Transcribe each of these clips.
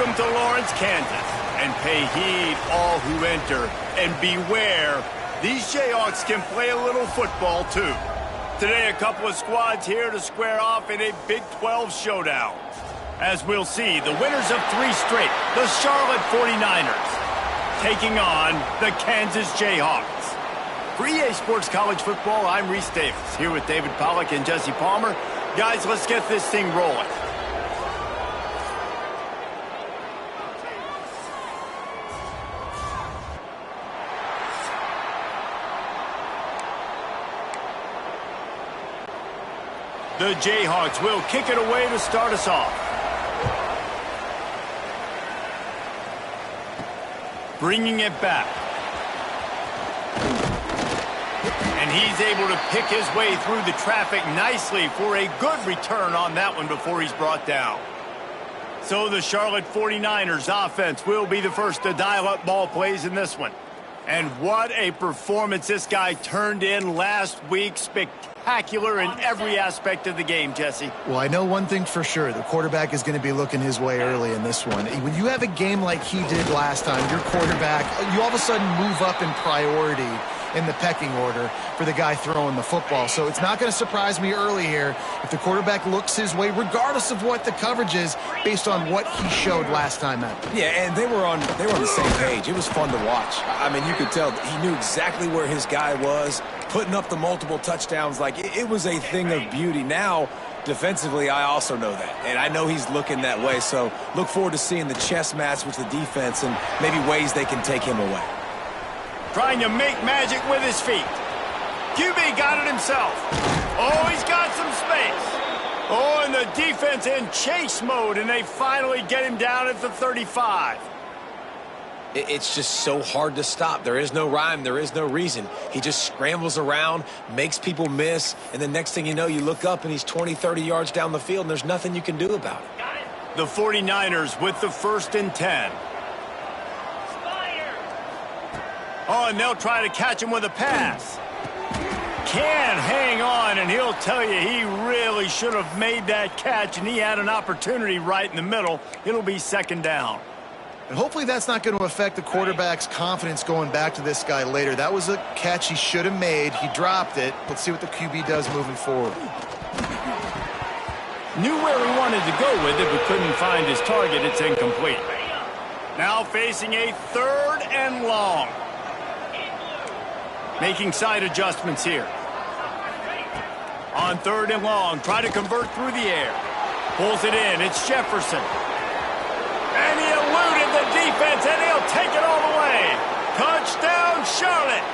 Welcome to Lawrence, Kansas. And pay heed, all who enter. And beware, these Jayhawks can play a little football, too. Today, a couple of squads here to square off in a Big 12 showdown. As we'll see, the winners of 3 straight, the Charlotte 49ers, taking on the Kansas Jayhawks. For EA Sports College Football, I'm Reese Davis, here with David Pollack and Jesse Palmer. Guys, let's get this thing rolling. The Jayhawks will kick it away to start us off. Bringing it back. And he's able to pick his way through the traffic nicely for a good return on that one before he's brought down. So the Charlotte 49ers offense will be the first to dial up ball plays in this one. And what a performance this guy turned in last week. Spectacular in every aspect of the game, Jesse. Well, I know one thing for sure. The quarterback is going to be looking his way early in this one. When you have a game like he did last time, your quarterback, you all of a sudden move up in priority in the pecking order for the guy throwing the football. So it's not going to surprise me early here if the quarterback looks his way, regardless of what the coverage is, based on what he showed last time out. Yeah, and they were on the same page. It was fun to watch. I mean, you could tell he knew exactly where his guy was, putting up the multiple touchdowns. Like, it was a thing of beauty. Now, defensively, I also know that, and I know he's looking that way. So look forward to seeing the chess match with the defense and maybe ways they can take him away. Trying to make magic with his feet. QB got it himself. Oh, he's got some space. Oh, and the defense in chase mode, and they finally get him down at the 35. It's just so hard to stop. There is no rhyme. There is no reason. He just scrambles around, makes people miss, and the next thing you know, you look up and he's 20, 30 yards down the field, and there's nothing you can do about it. The 49ers with the 1st and 10. Oh, and they'll try to catch him with a pass. Can hang on, and he'll tell you he really should have made that catch, and he had an opportunity right in the middle. It'll be 2nd down. And hopefully that's not going to affect the quarterback's confidence going back to this guy later. That was a catch he should have made. He dropped it. Let's see what the QB does moving forward. Knew where he wanted to go with it, but couldn't find his target. It's incomplete. Now facing a 3rd and long. Making side adjustments here. On 3rd and long, try to convert through the air. Pulls it in, it's Jefferson. And he eluded the defense, and he'll take it all the way. Touchdown, Charlotte.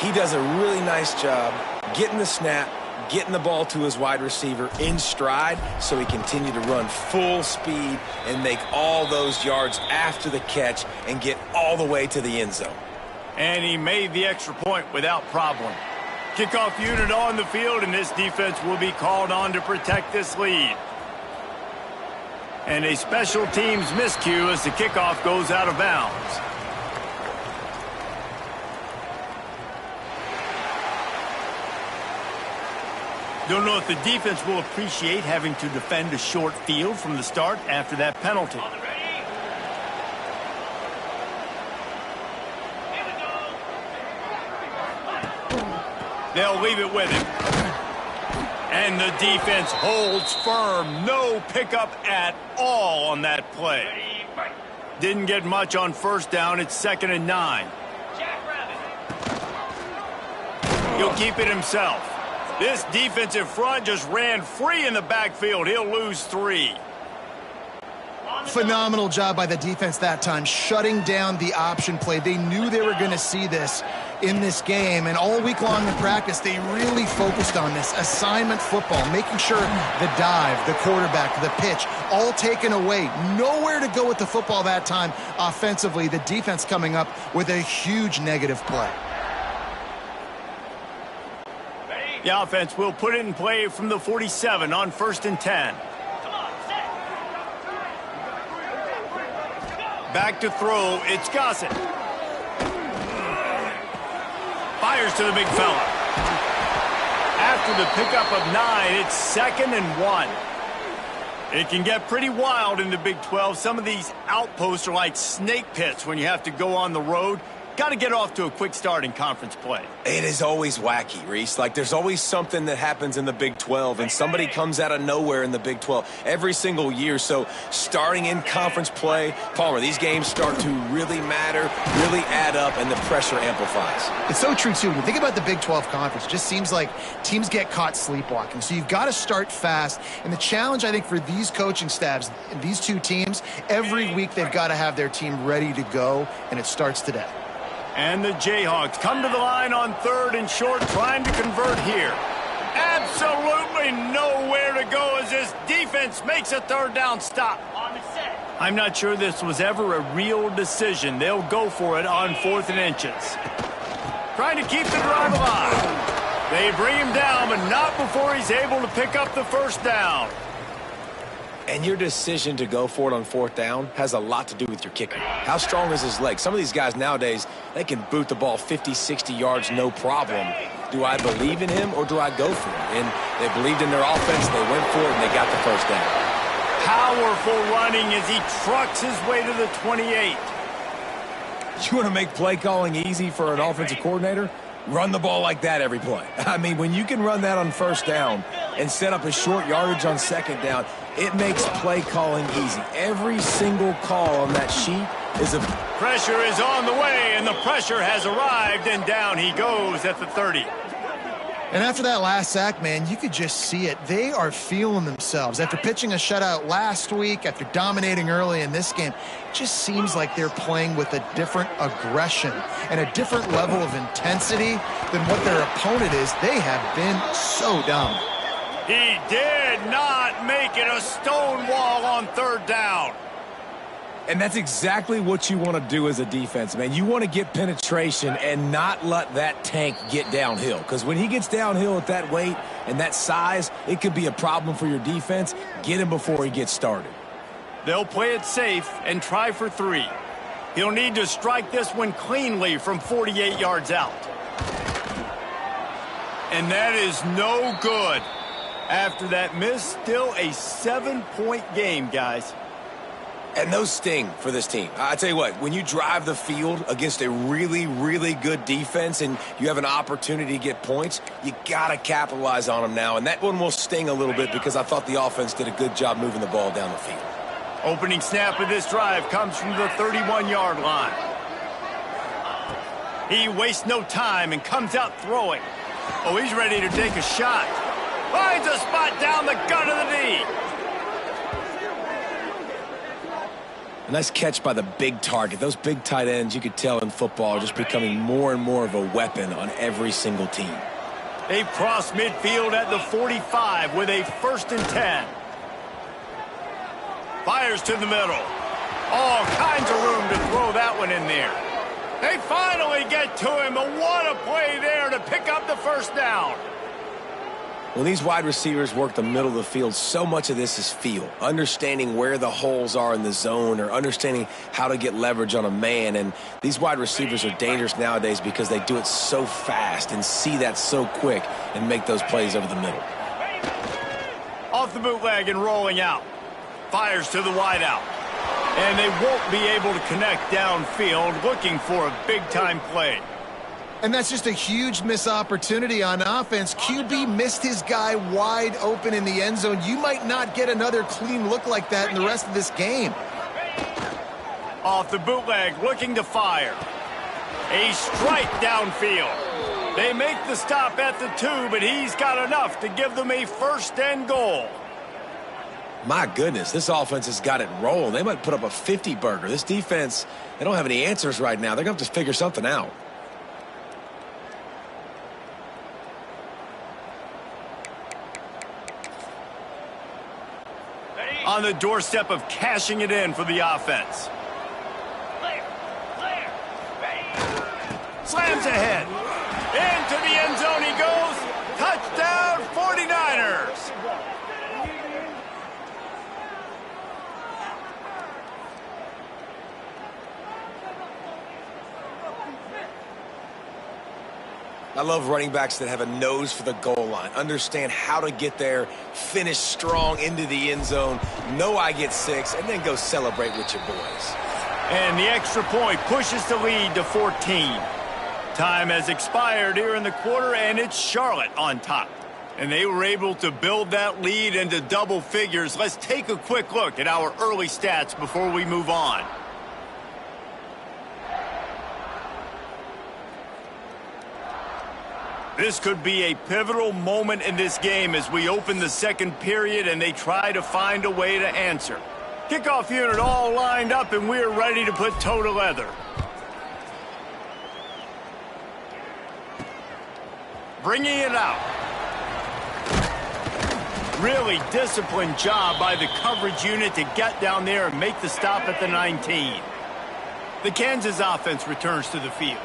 He does a really nice job getting the snap, getting the ball to his wide receiver in stride so he continue to run full speed and make all those yards after the catch and get all the way to the end zone. And he made the extra point without problem. Kickoff unit on the field, and this defense will be called on to protect this lead. And a special teams miscue as the kickoff goes out of bounds. Don't know if the defense will appreciate having to defend a short field from the start after that penalty. They'll leave it with him. And the defense holds firm. No pickup at all on that play. Didn't get much on 1st down. It's 2nd and 9. He'll keep it himself. This defensive front just ran free in the backfield. He'll lose 3. Phenomenal job by the defense that time, shutting down the option play. They knew they were going to see this in this game, and all week long in practice, they really focused on this assignment football, making sure the dive, the quarterback, the pitch, all taken away. Nowhere to go with the football that time offensively. The defense coming up with a huge negative play. The offense will put it in play from the 47 on 1st and 10. Back to throw, it's Gossett. Fires to the big fella. After the pickup of 9, it's 2nd and 1. It can get pretty wild in the Big 12. Some of these outposts are like snake pits when you have to go on the road. Got to get off to a quick start in conference play. It is always wacky, Reese. Like, there's always something that happens in the Big 12, and somebody comes out of nowhere in the Big 12 every single year. So starting in conference play, Palmer, these games start to really matter, really add up, and the pressure amplifies. It's so true, too. When you think about the Big 12 Conference, it just seems like teams get caught sleepwalking. So you've got to start fast. And the challenge, I think, for these coaching staffs, these two teams, every week they've got to have their team ready to go, and it starts today. And the Jayhawks come to the line on 3rd and short, trying to convert here. Absolutely nowhere to go as this defense makes a 3rd down stop. I'm not sure this was ever a real decision. They'll go for it on 4th and inches. Trying to keep the drive alive. They bring him down, but not before he's able to pick up the 1st down. And your decision to go for it on 4th down has a lot to do with your kicker. How strong is his leg? Some of these guys nowadays, they can boot the ball 50, 60 yards, no problem. Do I believe in him or do I go for it? And they believed in their offense, they went for it, and they got the 1st down. Powerful running as he trucks his way to the 28. You want to make play calling easy for an offensive coordinator? Run the ball like that every play. I mean, when you can run that on 1st down and set up a short yardage on 2nd down, it makes play calling easy. Every single call on that sheet is a... Pressure is on the way, and the pressure has arrived, and down he goes at the 30. And after that last sack, man, you could just see it. They are feeling themselves. After pitching a shutout last week, after dominating early in this game, it just seems like they're playing with a different aggression and a different level of intensity than what their opponent is. They have been so dominant. He did not make it a stone wall on 3rd down. And that's exactly what you want to do as a defense, man. You want to get penetration and not let that tank get downhill. Because when he gets downhill at that weight and that size, it could be a problem for your defense. Get him before he gets started. They'll play it safe and try for 3. He'll need to strike this one cleanly from 48 yards out. And that is no good. After that miss, still a 7-point game, guys. And those sting for this team. I tell you what, when you drive the field against a really, really good defense and you have an opportunity to get points, you got to capitalize on them now. And that one will sting a little bit because I thought the offense did a good job moving the ball down the field. Opening snap of this drive comes from the 31-yard line. He wastes no time and comes out throwing. Oh, he's ready to take a shot. Finds a spot down the gut of the knee. A nice catch by the big target. Those big tight ends, you could tell in football, are just becoming more and more of a weapon on every single team. They've crossed midfield at the 45 with a 1st and 10. Fires to the middle. All kinds of room to throw that one in there. They finally get to him, but what a play there to pick up the 1st down. When these wide receivers work the middle of the field, so much of this is feel. Understanding where the holes are in the zone or understanding how to get leverage on a man. And these wide receivers are dangerous nowadays because they do it so fast and see that so quick and make those plays over the middle. Off the bootleg and rolling out. Fires to the wideout. And they won't be able to connect downfield, looking for a big-time play. And that's just a huge missed opportunity on offense. QB missed his guy wide open in the end zone. You might not get another clean look like that in the rest of this game. Off the bootleg, looking to fire. A strike downfield. They make the stop at the 2, but he's got enough to give them a 1st and goal. My goodness, this offense has got it rolling. They might put up a 50-burger. This defense, they don't have any answers right now. They're going to have to figure something out. On the doorstep of cashing it in for the offense. Slams ahead. Into the end zone he goes. Touchdown 49ers. I love running backs that have a nose for the goal line, understand how to get there, finish strong into the end zone, know I get 6, and then go celebrate with your boys. And the extra point pushes the lead to 14. Time has expired here in the quarter, and it's Charlotte on top. And they were able to build that lead into double figures. Let's take a quick look at our early stats before we move on. This could be a pivotal moment in this game as we open the second period and they try to find a way to answer. Kickoff unit all lined up and we're ready to put toe to leather. Bringing it out. Really disciplined job by the coverage unit to get down there and make the stop at the 19. The Kansas offense returns to the field.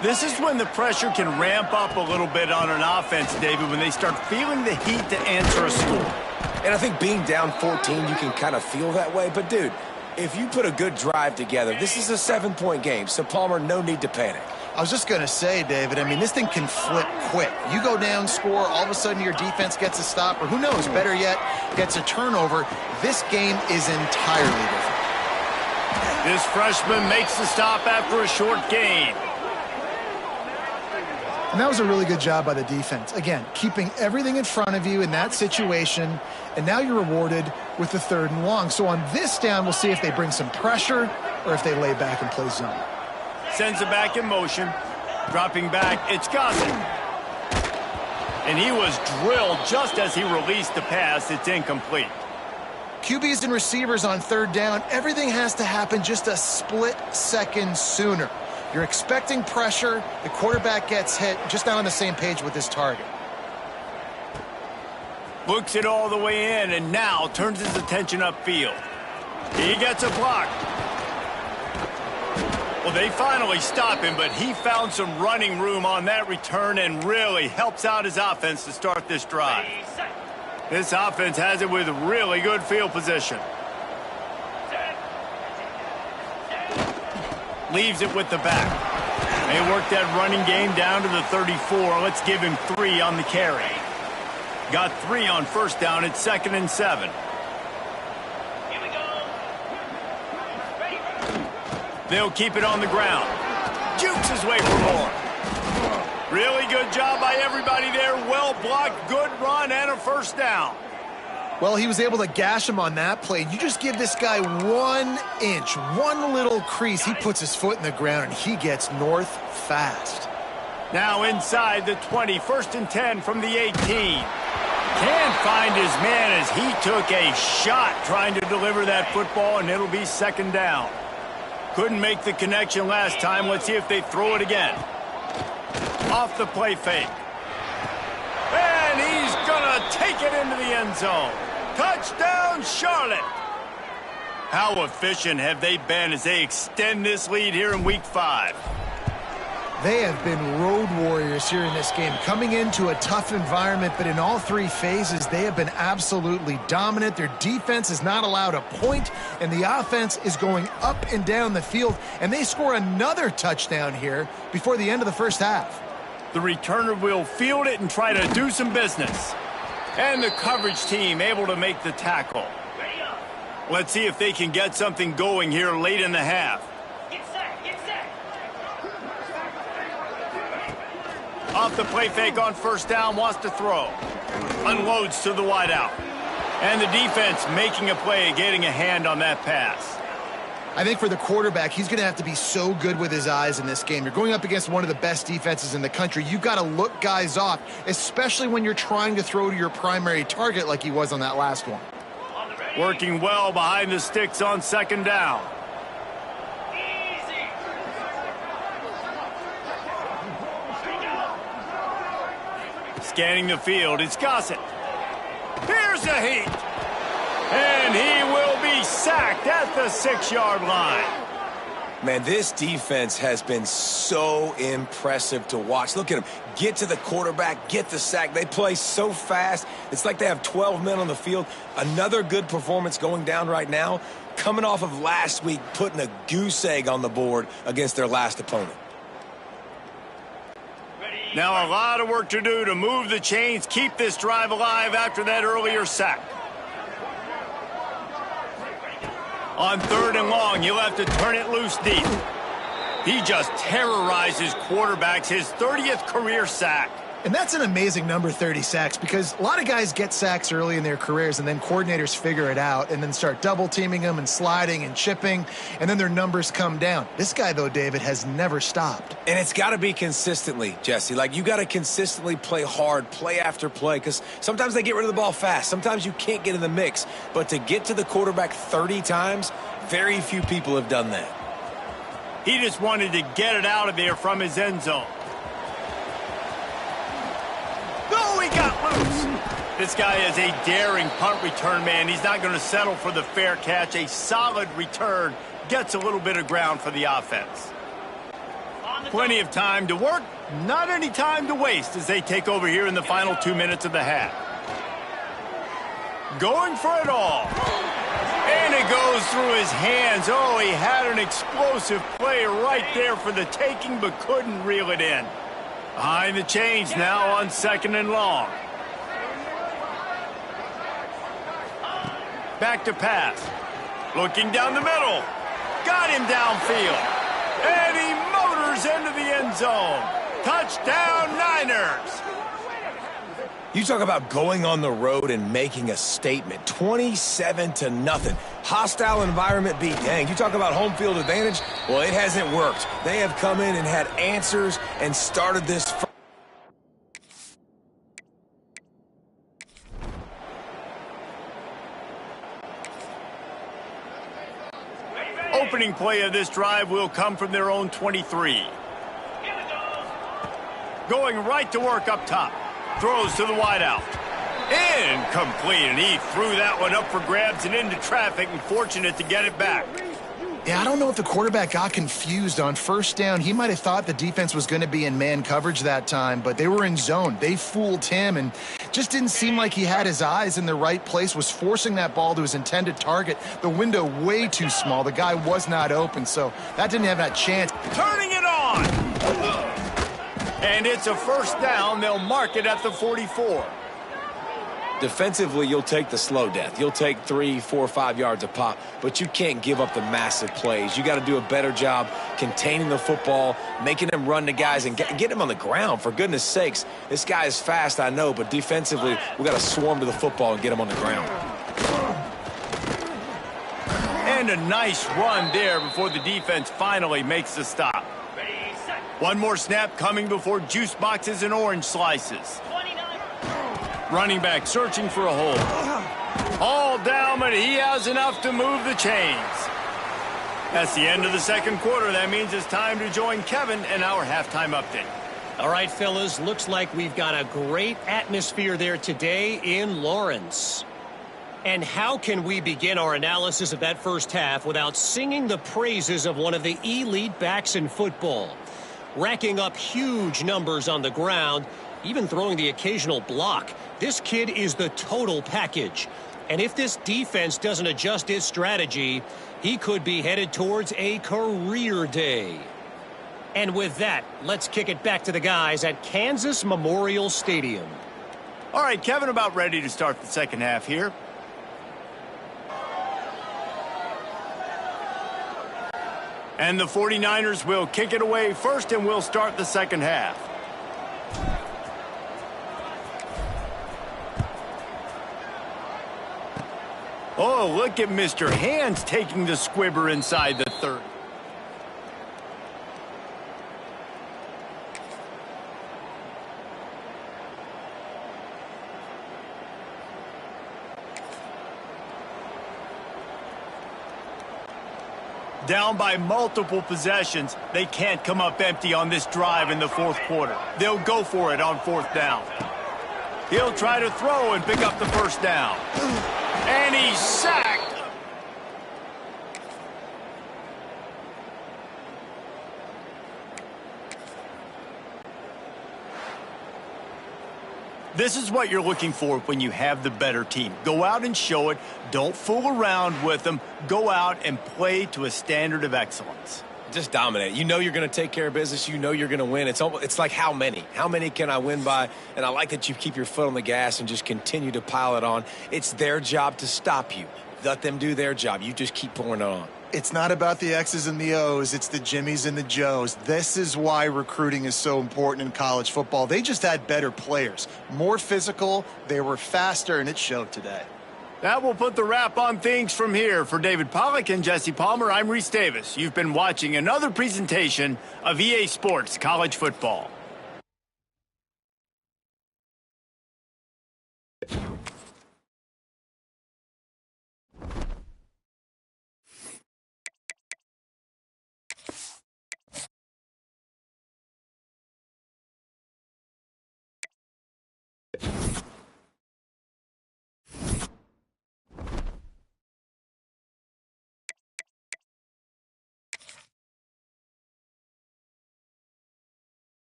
This is when the pressure can ramp up a little bit on an offense, David, when they start feeling the heat to answer a score. And I think being down 14, you can kind of feel that way. But, dude, if you put a good drive together, this is a 7-point game. So, Palmer, no need to panic. I was just going to say, David, I mean, this thing can flip quick. You go down, score, all of a sudden your defense gets a stop, or who knows, better yet, gets a turnover. This game is entirely different. This freshman makes the stop after a short gain. And that was a really good job by the defense. Again, keeping everything in front of you in that situation, and now you're rewarded with the 3rd and long. So on this down, we'll see if they bring some pressure or if they lay back and play zone. Sends it back in motion. Dropping back, it's Gossett. And he was drilled just as he released the pass. It's incomplete. QBs and receivers on 3rd down, everything has to happen just a split second sooner. You're expecting pressure. The quarterback gets hit. Just not on the same page with his target. Looks it all the way in and now turns his attention upfield. He gets a block. Well, they finally stop him, but he found some running room on that return and really helps out his offense to start this drive. This offense has it with really good field position. Leaves it with the back. They work that running game down to the 34. Let's give him 3 on the carry. Got 3 on 1st down. It's 2nd and 7. Here we go. They'll keep it on the ground. Jukes his way for more. Really good job by everybody there. Well blocked, good run, and a 1st down. Well, he was able to gash him on that play. You just give this guy 1 inch, one little crease. He puts his foot in the ground, and he gets north fast. Now inside the 20, 1st and 10 from the 18. Can't find his man as he took a shot trying to deliver that football, and it'll be 2nd down. Couldn't make the connection last time. Let's see if they throw it again. Off the play fake. And he's gonna take it into the end zone. Touchdown, Charlotte. How efficient have they been as they extend this lead here in Week 5? They have been road warriors here in this game, coming into a tough environment, but in all 3 phases, they have been absolutely dominant. Their defense is not allowed a point, and the offense is going up and down the field, and they score another touchdown here before the end of the 1st half. The returner will field it and try to do some business. And the coverage team able to make the tackle. Let's see if they can get something going here late in the half. Off the play fake on 1st down, wants to throw. Unloads to the wideout. And the defense making a play, getting a hand on that pass. I think for the quarterback, he's going to have to be so good with his eyes in this game. You're going up against one of the best defenses in the country. You've got to look guys off, especially when you're trying to throw to your primary target like he was on that last one. Working well behind the sticks on 2nd down. Scanning the field, it's Gossett. Here's a heat. And he will be sacked at the 6-yard line. Man, this defense has been so impressive to watch. Look at them. Get to the quarterback, get the sack. They play so fast. It's like they have 12 men on the field. Another good performance going down right now, coming off of last week, putting a goose egg on the board against their last opponent. Ready, Now a lot of work to do to move the chains, keep this drive alive after that earlier sack. On 3rd and long, you'll have to turn it loose deep. He just terrorizes quarterbacks, his 30th career sack. And that's an amazing number, 30 sacks, because a lot of guys get sacks early in their careers, and then coordinators figure it out and then start double-teaming them and sliding and chipping, and then their numbers come down. This guy, though, David, has never stopped. And it's got to be consistently, Jesse. Like, you got to consistently play hard, play after play, because sometimes they get rid of the ball fast. Sometimes you can't get in the mix. But to get to the quarterback 30 times, very few people have done that. He just wanted to get it out of there from his end zone. Oh, he got loose. This guy is a daring punt return man. He's not going to settle for the fair catch. A solid return gets a little bit of ground for the offense. Plenty of time to work, not any time to waste as they take over here in the final 2 minutes of the half. Going for it all. And it goes through his hands. Oh, he had an explosive play right there for the taking, but couldn't reel it in. Behind the chains now on 2nd and long. Back to pass. Looking down the middle. Got him downfield. And he motors into the end zone. Touchdown, Niners. You talk about going on the road and making a statement. 27-0. Hostile environment be danged. You talk about home field advantage. Well, it hasn't worked. They have come in and had answers and started this. Opening play of this drive will come from their own 23. Going right to work up top. Throws to the wideout. Incomplete, and he threw that one up for grabs and into traffic, and fortunate to get it back. Yeah, I don't know if the quarterback got confused on 1st down. He might have thought the defense was going to be in man coverage that time, but they were in zone. They fooled him and just didn't seem like he had his eyes in the right place, was forcing that ball to his intended target. The window way too small. The guy was not open, so that didn't have that chance. Turning it on! And it's a 1st down. They'll mark it at the 44. Defensively, you'll take the slow death. You'll take 3, 4, 5 yards a pop, but you can't give up the massive plays. You got to do a better job containing the football, making them run the guys, and get them on the ground. For goodness sakes, this guy is fast, I know, but defensively, we got to swarm to the football and get him on the ground. And a nice run there before the defense finally makes the stop. One more snap coming before juice boxes and orange slices. Running back searching for a hole. All down, but he has enough to move the chains. That's the end of the 2nd quarter. That means it's time to join Kevin in our halftime update. All right, fellas, looks like we've got a great atmosphere there today in Lawrence. And how can we begin our analysis of that 1st half without singing the praises of one of the elite backs in football? Racking up huge numbers on the ground, even throwing the occasional block. This kid is the total package. And if this defense doesn't adjust its strategy, he could be headed towards a career day. And with that, let's kick it back to the guys at Kansas Memorial Stadium. All right, Kevin, about ready to start the 2nd half here. And the 49ers will kick it away first, and we'll start the 2nd half. Oh, look at Mr. Hands taking the squibber inside the 30. Down by multiple possessions, they can't come up empty on this drive in the 4th quarter. They'll go for it on 4th down. He'll try to throw and pick up the 1st down. And he's sacked. This is what you're looking for when you have the better team. Go out and show it. Don't fool around with them. Go out and play to a standard of excellence. Just dominate. You know you're going to take care of business. You know you're going to win. It's like how many? How many can I win by? And I like that you keep your foot on the gas and just continue to pile it on. It's their job to stop you. Let them do their job. You just keep pouring it on. It's not about the X's and the O's. It's the Jimmies and the Joes. This is why recruiting is so important in college football. They just had better players, more physical, they were faster, and it showed today. That will put the wrap on things from here. For David Pollack and Jesse Palmer, I'm Reese Davis. You've been watching another presentation of EA Sports College Football.